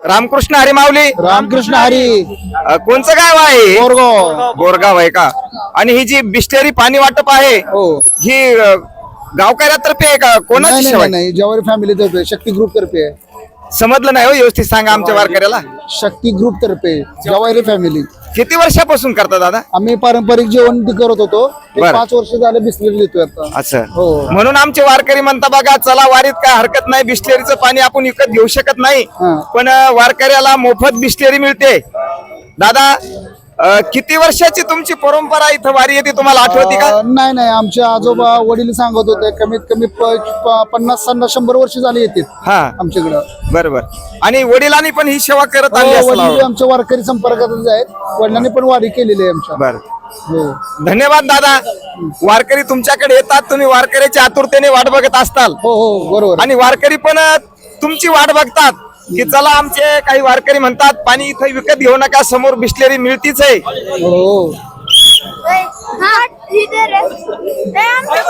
रामकृष्ण हरी माऊली. रामकृष्ण हरी. कोणचं गाव आहे? बोरगाव. बोरगाव आहे का? आणि ही जी बिस्लेरी पाणी वाटप आहे हो. ही गावकऱ्यातर्फे आहे का कोणाची सेवा आहे? नाही जवारी फॅमिली तर्फे, शक्ती ग्रुप तर्फे. समजलं नाही हो, व्यवस्थित सांगा आमच्या वारकऱ्याला. शक्ती ग्रुप तर्फे जवारी फॅमिली. किती वर्षापासून करता दादा? आम्ही पारंपरिक जेवण करत होतो. बरं. 5 वर्ष झाले बिस्लेरी देतोय आता. असं हो. म्हणून आमचे वारकरी म्हणता बघा चला वारीत काय हरकत नाही, बिस्लेरीचं पाणी आपण विकत घेऊ शकत नाही, हा. पण वारकऱ्याला मोफत बिस्लेरी मिळते. दादा किती वर्षाची तुमची परंपरा इथं वारी येते तुम्हाला आठवते का? नाही आमचे आजोबा वडील सांगत होते कमीत कमी 50-100 वर्ष झाली येते हा आमच्याकडं. बरोबर. आणि वडिलांनी पण ही सेवा करत आली असेल. वडील आमच्या वारकरी संपर्कातच आहेत. वडिलांनी पण वारी केलेली आहे आमच्या. बर, हो. धन्यवाद दादा. वारकरी तुमच्याकडे येतात, तुम्ही वारकऱ्याच्या आतुरतेने वाट बघत असताल हो बरोबर. आणि वारकरी पण तुमची वाट बघतात की चला आमचे काही वारकरी म्हणतात पाणी इथं विकत घेऊ नका, समोर बिस्लेरी मिळतीच आहे. हो. हा, इथे रे. ते आमच्या